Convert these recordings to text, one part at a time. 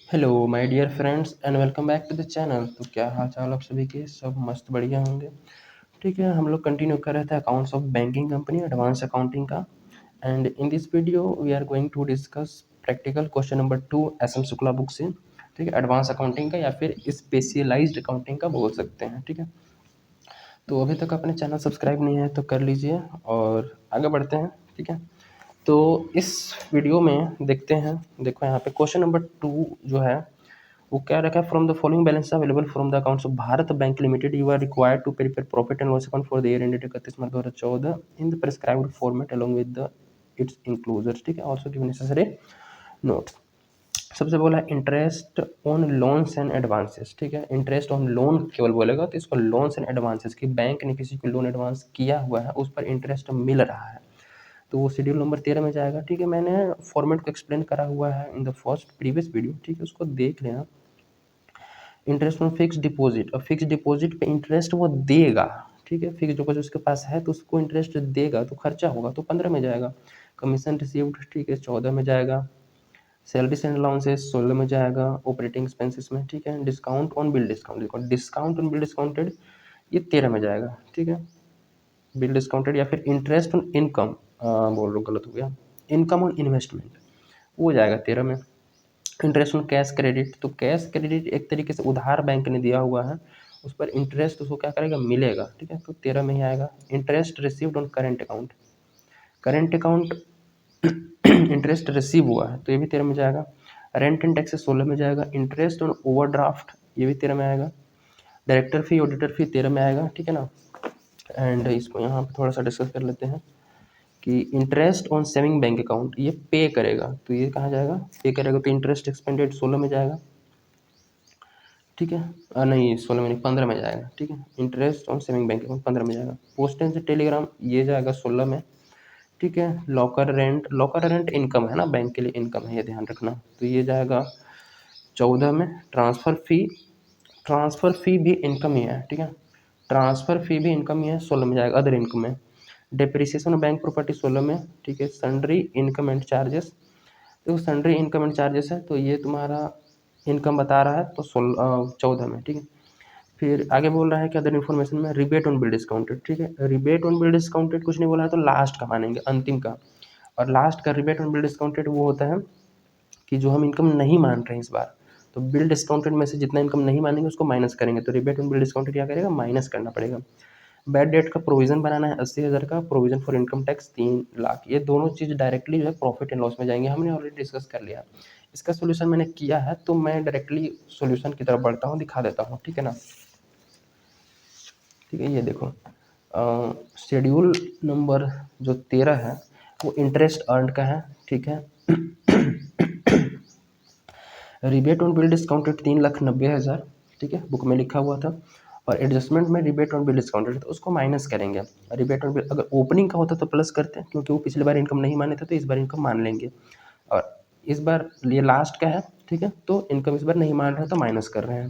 Hello my dear friends and welcome back to the channel. तो क्या हाल चाल आप सभी के? सब मस्त बढ़िया होंगे। ठीक है, हम लोग कंटिन्यू कर रहे थे accounts of banking company advance accounting का। And in this video we are going to discuss practical question number 2 S M Shukla book से। ठीक है, एडवांस अकाउंटिंग का या फिर स्पेशलाइज्ड अकाउंटिंग का बोल सकते हैं। ठीक है, तो अभी तक अपने चैनल सब्सक्राइब नहीं है तो कर लीजिए और आगे बढ़ते हैं। ठीक है, तो इस वीडियो में देखते हैं। देखो यहाँ पे क्वेश्चन नंबर 2 जो है वो क्या रखा है, from the following balance available from the accounts of Bharat bank limited you are required to prepare profit and loss account for the year ended 31 March 2014 in the prescribed format along with the its enclosures. ठीक है, also give necessary note. सबसे बोला है interest on loans and advances. ठीक है, interest on loan केवल बोलेगा तो इसको लोन्स एंड एडवांसेस की बैंक ने किसी को लोन एडवांस किया हुआ है उस पर इंटरेस्ट मिल रहा है तो वो शेड्यूल नंबर 13 में जाएगा। ठीक है, मैंने फॉर्मेट को एक्सप्लेन करा हुआ है in the first previous video. ठीक है, उसको देख लेना। इंटरेस्ट ऑन फिक्स डिपॉजिट, और फिक्स डिपॉजिट पे इंटरेस्ट वो देगा। ठीक है, फिक्स डिपॉजिट उसके पास है तो उसको इंटरेस्ट देगा तो खर्चा होगा तो 15 में जाएगा। कमीशन रिसीव्ड, ठीक है, 14 में जाएगा। सैलरीज एंड अलाउंसेस 16 में जाएगा ऑपरेटिंग एक्सपेंसेस में। ठीक है, डिस्काउंट ऑन बिल डिस्काउंट, देखो डिस्काउंट ऑन बिल डिस्काउंटेड ये 13 में जाएगा। ठीक है, बिल डिस्काउंटेड या फिर इंटरेस्ट ऑन इनकम, बोल रहा हूँ गलत हो गया, इनकम ऑन इन्वेस्टमेंट वो जाएगा 13 में। इंटरेस्ट ऑन कैश क्रेडिट, तो कैश क्रेडिट एक तरीके से उधार बैंक ने दिया हुआ है उस पर इंटरेस्ट उसको क्या करेगा, मिलेगा। ठीक है, तो 13 में ही आएगा। Interest received on current account, current account interest receive हुआ है तो ये भी 13 में जाएगा। रेंट एंड टैक्सेस 16 में जाएगा। इंटरेस्ट ऑन ओवरड्राफ्ट ये भी 13 में आएगा। डायरेक्टर फी ऑडिटर फी 13 में आएगा। ठीक है ना, एंड इसको यहाँ पे थोड़ा सा डिस्कस कर लेते हैं कि interest on saving bank account ये पे करेगा तो ये कहाँ जाएगा, पे करेगा तो इंटरेस्ट एक्सपेंडेड 16 में जाएगा। ठीक है, नहीं 16 में नहीं 15 में जाएगा। ठीक है, interest on saving bank account 15 में जाएगा। पोस्टेज टेलीग्राम ये जाएगा 16 में। ठीक है, locker rent, locker rent income है ना, बैंक के लिए इनकम है, ये ध्यान रखना, तो ये जाएगा 14 में। ट्रांसफ़र फी, ट्रांसफ़र फी भी इनकम ही है। ठीक है, ट्रांसफ़र फी भी इनकम ही है, 16 में जाएगा अदर इनकम में। डेप्रिसिएशन ऑफ बैंक प्रॉपर्टी 16 में। ठीक है, सन्ड्री इनकम एंड चार्जेस, देखो सन्ड्री इनकम एंड चार्जेस है तो ये तुम्हारा इनकम बता रहा है तो 14 में। ठीक है, फिर आगे बोल रहा है कि अदर इन्फॉर्मेशन में रिबेट ऑन बिल डिस्काउंटेड। ठीक है, रिबेट ऑन बिल डिस्काउंटेड कुछ नहीं बोला है तो लास्ट का मानेंगे, अंतिम का। और लास्ट का रिबेट ऑन बिल डिस्काउंटेड वो होता है कि जो हम इनकम नहीं मान रहे हैं इस बार, तो बिल डिस्काउंटेड में से जितना इनकम नहीं मानेंगे उसको माइनस करेंगे तो रिबेट ऑन बिल डिस्काउंटेड क्या करेगा, माइनस करना पड़ेगा। बैड डेट का प्रोविजन बनाना है 80,000 का, provision for income tax 3 lakh. ये दोनों चीज़ डायरेक्टली जो है प्रॉफिट एंड लॉस में जाएंगे, हमने ऑलरेडी डिस्कस कर लिया। इसका सोल्यूशन मैंने किया है तो मैं डायरेक्टली सोल्यूशन की तरफ बढ़ता हूँ, दिखा देता हूँ। ठीक है ना, ठीक है, ये देखो शेड्यूल नंबर जो 13 है वो इंटरेस्ट अर्न का है। ठीक है, रिबेट ऑन बिल डिस्काउंटेड 3,90,000। ठीक है, बुक में लिखा हुआ था। और एडजस्टमेंट में रिबेट ऑन बिल डिस्काउंटेड तो उसको माइनस करेंगे। रिबेट ऑन बिल अगर ओपनिंग का होता तो प्लस करते हैं क्योंकि वो पिछली बार इनकम नहीं माने थे तो इस बार इनकम मान लेंगे। और इस बार ये लास्ट का है। ठीक है, तो इनकम इस बार नहीं मान रहे हैं तो माइनस कर रहे हैं।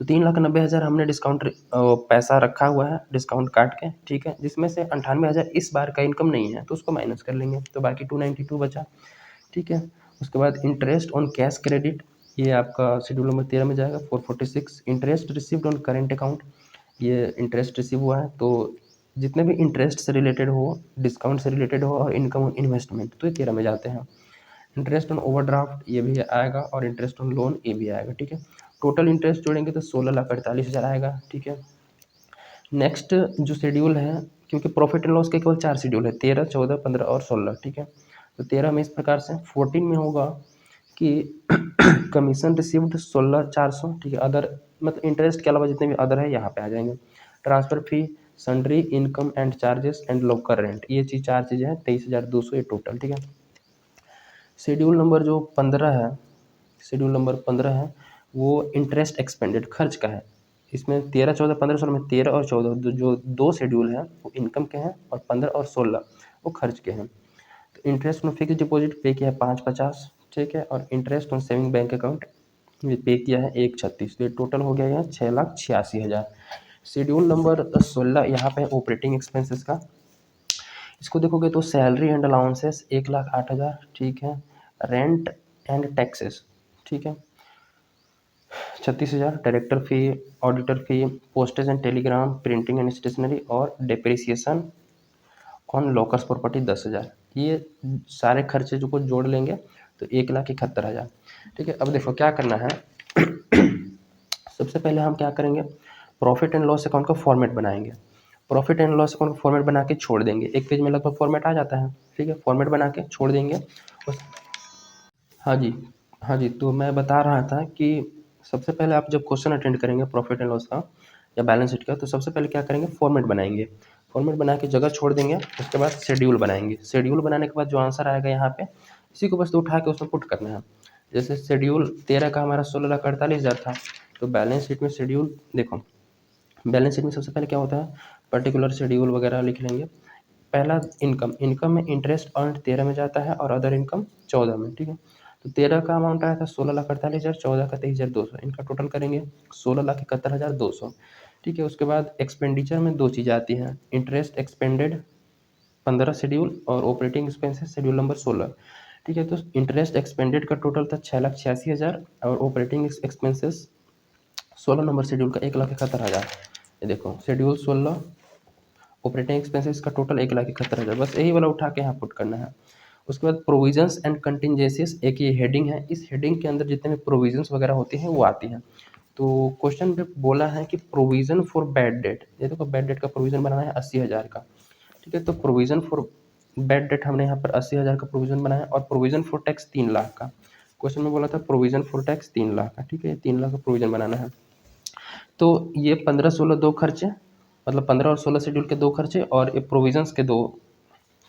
तो 3,90,000 हमने डिस्काउंट पैसा रखा हुआ है डिस्काउंट काट के। ठीक है, जिसमें से 98,000 इस बार का इनकम नहीं है तो उसको माइनस कर लेंगे तो बाकी 292 बचा। ठीक है, उसके बाद इंटरेस्ट ऑन कैश क्रेडिट ये आपका शेड्यूल नंबर 13 में जाएगा 446। Interest received on current account ये इंटरेस्ट रिसीव हुआ है तो जितने भी इंटरेस्ट से रिलेटेड हो, डिस्काउंट से रिलेटेड हो और इनकम ऑन इन्वेस्टमेंट तो ये 13 में जाते हैं। इंटरेस्ट ऑन ओवरड्राफ्ट ये भी आएगा और इंटरेस्ट ऑन लोन ये भी आएगा। ठीक है, टोटल इंटरेस्ट जोड़ेंगे तो 16,48,000 आएगा। ठीक है, नेक्स्ट जो शेड्यूल है, क्योंकि प्रॉफिट एंड लॉस के केवल 4 शेड्यूल है, 13, 14, 15 और 16। ठीक है, तो 13 में इस प्रकार से, 14 में होगा कि कमीशन रिसीव्ड 16,400। ठीक है, अदर मतलब इंटरेस्ट के अलावा जितने भी अदर है यहाँ पे आ जाएंगे। Transfer fee, sundry income and charges and locker rent ये चीज़ 4 चीज़ें हैं, 23,200 ये टोटल। ठीक है, शेड्यूल नंबर जो 15 है, शेड्यूल नंबर 15 है वो इंटरेस्ट एक्सपेंडेड खर्च का है। इसमें 13, 14, 15, 16 में 13 और 14 जो दो शेड्यूल हैं वो इनकम के हैं और 15 और 16 वो खर्च के हैं। तो इंटरेस्ट ऑन फिक्स डिपॉजिट पे किया है 550। ठीक है, और interest on saving bank account ये पे किया है 136। तो ये टोटल हो गया यहाँ 6,86,000। शेड्यूल नंबर 16 यहाँ पे ऑपरेटिंग एक्सपेंसेस का, इसको देखोगे तो सैलरी एंड अलाउंसेस 1,08,000। ठीक है, रेंट एंड टैक्सेस ठीक है। 36,000 director fee, auditor fee, postage and telegram, printing and stationery और डेप्रिसिएशन ऑन लॉकर्स प्रॉपर्टी 10,000। ये सारे खर्चे जो को जोड़ लेंगे तो 1,71,000। ठीक है। अब देखो क्या करना है। सबसे पहले हम क्या करेंगे, प्रॉफिट एंड लॉस अकाउंट का फॉर्मेट बनाएंगे। प्रॉफिट एंड लॉस अकाउंट का फॉर्मेट बना के छोड़ देंगे, एक पेज में लगभग फॉर्मेट आ जाता है। ठीक है, फॉर्मेट बना के छोड़ देंगे उस। हाँ जी, हाँ जी, तो मैं बता रहा था कि सबसे पहले आप जब क्वेश्चन अटेंड करेंगे प्रॉफिट एंड लॉस का या बैलेंस शीट का, तो सबसे पहले क्या करेंगे, फॉर्मेट बनाएंगे। फॉर्मेट बना के जगह छोड़ देंगे, उसके बाद शेड्यूल बनाएंगे। शेड्यूल बनाने के बाद जो आंसर आएगा यहाँ पे, इसी को बस उठा के उसमें पुट करना है। जैसे शेड्यूल 13 का हमारा 16,48,000 था, तो बैलेंस शीट में शेड्यूल देखो, बैलेंस शीट में सबसे पहले क्या होता है, पर्टिकुलर शेड्यूल वगैरह लिख लेंगे। पहला इनकम, इनकम में इंटरेस्ट अर्न 13 में जाता है और अदर इनकम 14 में। ठीक है, तो 13 का अमाउंट आया था 16,48,000, 14 का 23,200, इनका टोटल करेंगे 16,71,200। ठीक है, उसके बाद एक्सपेंडिचर में दो चीज़ें आती हैं, इंटरेस्ट एक्सपेंडेड 15 शेड्यूल और ऑपरेटिंग एक्सपेंसेस शेड्यूल नंबर 16। ठीक है, तो इंटरेस्ट एक्सपेंडेड का टोटल था 6,86,000 और ऑपरेटिंग एक्सपेंसेस 16 नंबर शेड्यूल का 1,71,000। ये देखो शेड्यूल 16, ऑपरेटिंग एक्सपेंसेस का टोटल 1,71,000, बस यही वाला उठा के यहाँ पुट करना है। उसके बाद प्रोविजंस एंड कंटिजेंसीज, एक ये हेडिंग है, इस हेडिंग के अंदर जितने भी प्रोविजंस वगैरह होती हैं वो आती हैं। तो क्वेश्चन पे बोला है कि प्रोविजन फॉर बैड डेट, ये देखो बैड डेट का प्रोविजन बनाना है 80,000 का। ठीक है, तो प्रोविजन फॉर बैड डेट हमने यहाँ पर 80,000 का प्रोविजन बनाया और प्रोविजन फॉर टैक्स 3,00,000 का। क्वेश्चन में बोला था प्रोविजन फॉर टैक्स 3,00,000 का। ठीक है, 3,00,000 का प्रोविजन बनाना है। तो ये 15-16 दो खर्चे, मतलब 15 और 16 शेड्यूल के दो खर्चे और ये प्रोविजंस के दो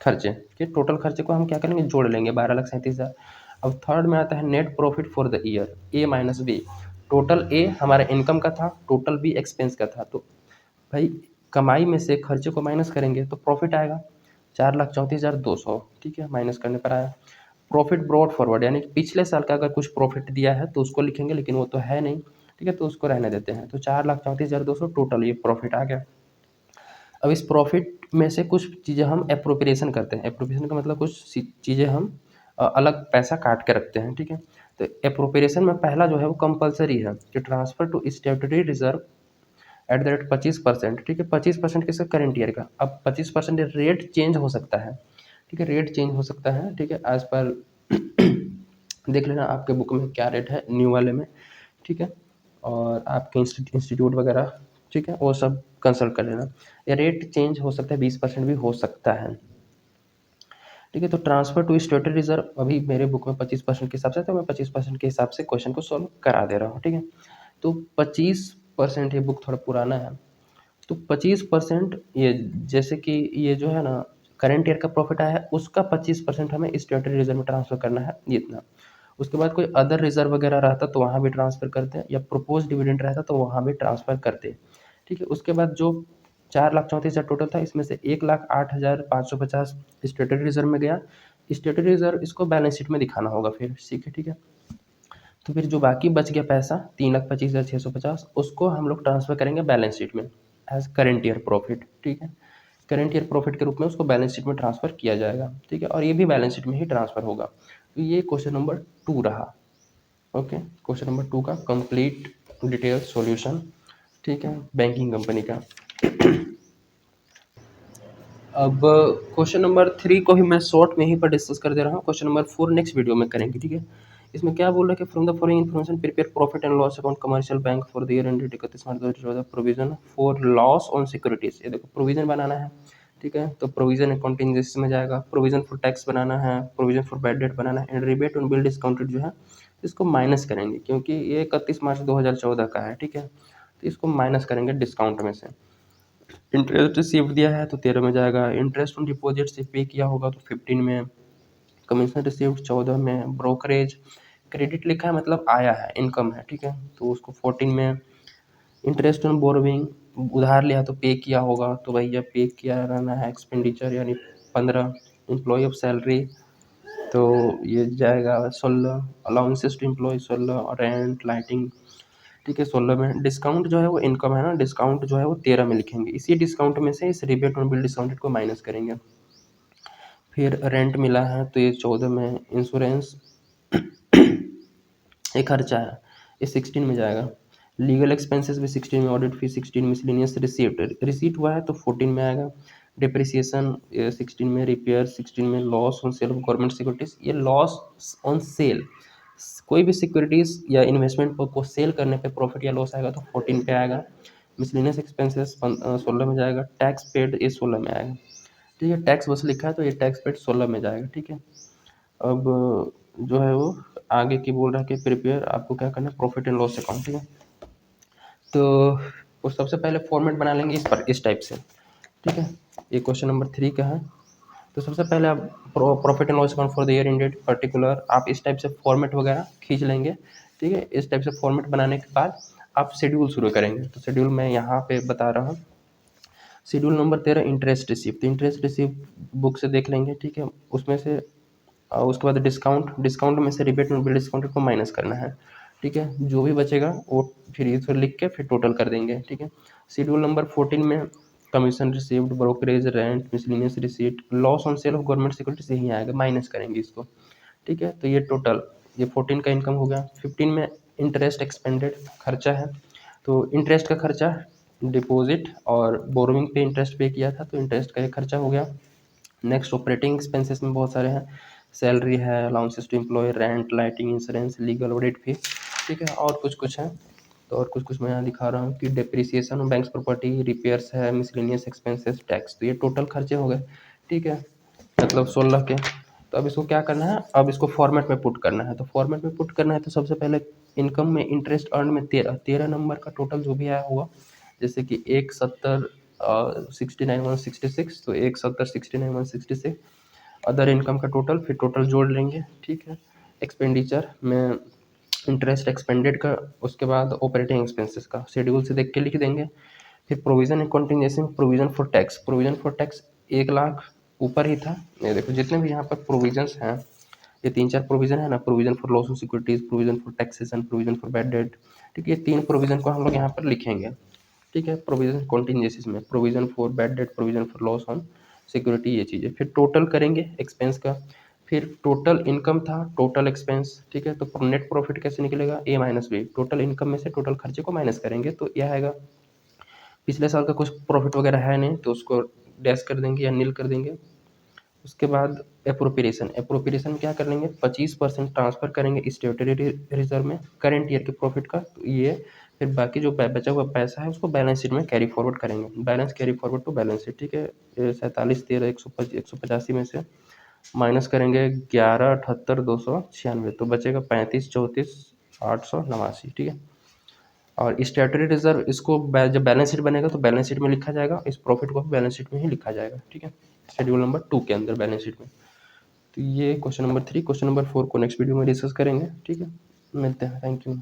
खर्चे के टोटल खर्चे को हम क्या करेंगे, जोड़ लेंगे 12,37,000। अब थर्ड में आता है net profit for the year, A minus B. Total A हमारा इनकम का था, टोटल बी एक्सपेंस का था। तो भाई कमाई में से खर्चे को माइनस करेंगे तो प्रॉफिट आएगा 4,34,200। ठीक है, माइनस करने पर आया। प्रॉफिट ब्रॉड फॉरवर्ड, यानी कि पिछले साल का अगर कुछ प्रॉफिट दिया है तो उसको लिखेंगे, लेकिन वो तो है नहीं। ठीक है, तो उसको रहने देते हैं। तो 4,34,200 टोटल ये प्रॉफिट आ गया। अब इस प्रॉफिट में से कुछ चीज़ें हम एप्रोप्रिएशन करते हैं। एप्रोप्रिएशन का मतलब कुछ चीज़ें हम अलग पैसा काट के रखते हैं। ठीक है, तो एप्रोप्रिएशन में पहला जो है वो कंपलसरी है कि transfer to statutory reserve at the rate 25%। ठीक है, 25% किसका, करेंट ईयर का। अब 25% रेट चेंज हो सकता है। ठीक है, रेट चेंज हो सकता है। ठीक है, एज पर देख लेना आपके बुक में क्या रेट है न्यू वाले में। ठीक है, और आपके इंस्टीट्यूट वगैरह, ठीक है, वो सब कंसल्ट कर लेना। ये रेट चेंज हो सकता है, 20% भी हो सकता है। ठीक है, तो ट्रांसफर टू स्टेटरी रिजर्व अभी मेरे बुक में 25% के हिसाब से, तो मैं 25% के हिसाब से क्वेश्चन को सॉल्व करा दे रहा हूँ। ठीक है, तो 25%, ये बुक थोड़ा पुराना है, तो 25% ये, जैसे कि ये जो है ना करंट ईयर का प्रॉफिट आया है उसका 25% हमें स्टेटरी रिजर्व में ट्रांसफर करना है, इतना। उसके बाद कोई अदर रिजर्व वगैरह रहता तो वहाँ भी ट्रांसफर करते हैं, या प्रपोज डिविडेंड रहता तो वहाँ भी ट्रांसफर करते। ठीक है, उसके बाद जो 4,34,000 टोटल था, इसमें से 1,08,550 स्टेटरी रिजर्व में गया। स्टेटरी रिजर्व इसको बैलेंस शीट में दिखाना होगा फिर, ठीक है। ठीक है, तो फिर जो बाकी बच गया पैसा 3,25,650, उसको हम लोग ट्रांसफर करेंगे बैलेंस शीट में एज करेंट ईयर प्रॉफिट। ठीक है, करेंट ईयर प्रॉफिट के रूप में उसको बैलेंस शीट में ट्रांसफर किया जाएगा। ठीक है, और ये भी बैलेंस शीट में ही ट्रांसफर होगा। तो ये क्वेश्चन नंबर 2 रहा। ओके, क्वेश्चन नंबर 2 का कंप्लीट डिटेल सॉल्यूशन, ठीक है, बैंकिंग कंपनी का। अब क्वेश्चन नंबर 3 को ही मैं शॉर्ट में ही पर डिस्कस कर दे रहा हूँ, क्वेश्चन नंबर 4 नेक्स्ट वीडियो में करेंगे। ठीक है, इसमें क्या बोल रहा है कि from the following information prepare profit and loss account commercial bank for the year ended 31 March 2014, provision for loss on securities. ये देखो प्रोविजन बनाना है। ठीक है, तो प्रोविजन कंटिजेंसी में जाएगा, प्रोविजन फॉर टैक्स बनाना है, प्रोविजन फॉर बैड डेट बनाना है, and rebate on bill discounted जो है इसको माइनस करेंगे, क्योंकि ये 31 मार्च 2014 का है। ठीक है, तो इसको माइनस करेंगे डिस्काउंट में से। इंटरेस्ट रिसीव्ड दिया है तो 13 में जाएगा, इंटरेस्ट ऑन डिपॉजिट से पे किया होगा तो 15 में, कमीशन रिसीव्ड 14 में, ब्रोकरेज क्रेडिट लिखा है मतलब आया है, इनकम है। ठीक है, तो उसको 14 में, इंटरेस्ट ऑन बोरोविंग उधार लिया तो पे किया होगा, तो भैया पे किया रहना है एक्सपेंडिचर, यानी 15, एम्प्लॉय ऑफ सैलरी तो ये जाएगा 16, अलाउंसेस टू एम्प्लॉय 16, और रेंट लाइटिंग, ठीक है, 16 में। डिस्काउंट जो है वो इनकम है ना, डिस्काउंट जो है वो 13 में लिखेंगे, इसी डिस्काउंट में से इस रिबेट ऑन बिल डिस्काउंटेड को माइनस करेंगे। फिर रेंट मिला है तो ये 14 में, इंश्योरेंस ये खर्चा है, ये 16 में जाएगा। लीगल एक्सपेंसेस भी 16 में, ऑडिट फी 16, मिसलेनियस रिसीप्ट रिसीट हुआ है तो 14 में आएगा। डिप्रिसिएशन 16 में, रिपेयर 16 में, loss on sale of government securities, ये लॉस ऑन सेल, कोई भी सिक्योरिटीज या इन्वेस्टमेंट को सेल करने पे प्रॉफिट या लॉस आएगा तो 14 पे आएगा। मिसलेनियस एक्सपेंसेस 16 में जाएगा। टैक्स पेड ये 16 में आएगा। ठीक है, टैक्स बस लिखा है तो ये टैक्स पेड 16 में जाएगा। ठीक है, अब जो है वो आगे की बोल रहा है कि प्रिपेयर आपको क्या करना है, प्रॉफिट एंड लॉस अकाउंट। ठीक है, तो वो सबसे पहले फॉर्मेट बना लेंगे इस टाइप से। ठीक है, ये क्वेश्चन नंबर 3 का है। तो सबसे पहले आप profit and loss account for the year ended particular, आप इस टाइप से फॉर्मेट वगैरह खींच लेंगे। ठीक है, इस टाइप से फॉर्मेट बनाने के बाद आप शेड्यूल शुरू करेंगे। तो शेड्यूल मैं यहाँ पे बता रहा हूँ। शेड्यूल नंबर 13 इंटरेस्ट रिसीव, तो इंटरेस्ट रिसीव बुक से देख लेंगे। ठीक है, उसमें से उसके बाद डिस्काउंट में से रिबेट में बिल डिस्काउंटेड को माइनस करना है। ठीक है, जो भी बचेगा वो फिर इधर लिख के फिर टोटल कर देंगे। ठीक है, शेड्यूल नंबर 14 में commission received, brokerage, rent, miscellaneous receipt, loss on sale of government security यही आएगा, माइनस करेंगे इसको। ठीक है, तो ये टोटल ये 14 का इनकम हो गया। 15 में इंटरेस्ट एक्सपेंडेड, खर्चा है, तो इंटरेस्ट का खर्चा, डिपॉजिट और बोरोइंग पे इंटरेस्ट पे किया था तो इंटरेस्ट का ये खर्चा हो गया। नेक्स्ट ऑपरेटिंग एक्सपेंसेस में बहुत सारे हैं, सैलरी है, allowances to employ, rent, lighting, insurance, legal, audit fee. ठीक है, और कुछ है, तो और कुछ मैं यहाँ दिखा रहा हूँ कि depreciation of banks property, repairs है, मिसलेनियस एक्सपेंसेस, टैक्स, तो ये टोटल खर्चे हो गए। ठीक है, मतलब 16 के। तो अब इसको क्या करना है, अब इसको फॉर्मेट में पुट करना है। तो फॉर्मेट में पुट करना है तो सबसे पहले इनकम में इंटरेस्ट अर्न में 13 नंबर का टोटल जो भी आया होगा, जैसे कि 170 69,166, तो 170 69,166 अदर इनकम का टोटल, फिर टोटल जोड़ लेंगे। ठीक है, एक्सपेंडिचर में इंटरेस्ट एक्सपेंडेड का, उसके बाद ऑपरेटिंग एक्सपेंसेस का शेड्यूल से देख के लिख देंगे। फिर प्रोविजन एंड कॉन्टिजेंसी में प्रोविजन फॉर टैक्स, 1 लाख ऊपर ही था। ये देखो जितने भी यहाँ पर प्रोविजंस हैं, ये 3-4 प्रोविजन है ना, provision for loss of securities, provision for taxation, provision for bad debt. ठीक है, ये 3 प्रोविजन को हम लोग यहाँ पर लिखेंगे। ठीक है, प्रोविजन कॉन्टिजेंसीज में provision for bad debt, provision for loss on security, ये चीज़ें फिर टोटल करेंगे एक्सपेंस का। फिर टोटल इनकम था, टोटल एक्सपेंस। ठीक है, तो नेट प्रॉफिट कैसे निकलेगा, ए माइनस बी, टोटल इनकम में से टोटल खर्चे को माइनस करेंगे तो यह आएगा। पिछले साल का कुछ प्रॉफिट वगैरह है नहीं तो उसको डैश कर देंगे या नील कर देंगे। उसके बाद एप्रोप्रिएशन क्या कर लेंगे, 25% ट्रांसफर करेंगे स्टेटरी रिजर्व में करेंट ईयर के प्रॉफिट का, तो ये फिर बाकी जो बचा हुआ पैसा है उसको बैलेंस शीट में कैरी फॉरवर्ड करेंगे, balance carry forward to balance sheet. ठीक है, 4713 185 में से माइनस करेंगे 11 78 296, तो बचेगा 35 34 889। ठीक है, और स्टेटरी रिजर्व इसको जब बैलेंस शीट बनेगा तो बैलेंस शीट में लिखा जाएगा, इस प्रॉफिट को भी बैलेंस शीट में ही लिखा जाएगा। ठीक है, शेड्यूल नंबर 2 के अंदर बैलेंस शीट में। तो ये क्वेश्चन नंबर 3, क्वेश्चन नंबर 4 को नेक्स्ट वीडियो में डिस्कस करेंगे। ठीक है, मिलते हैं, थैंक यू।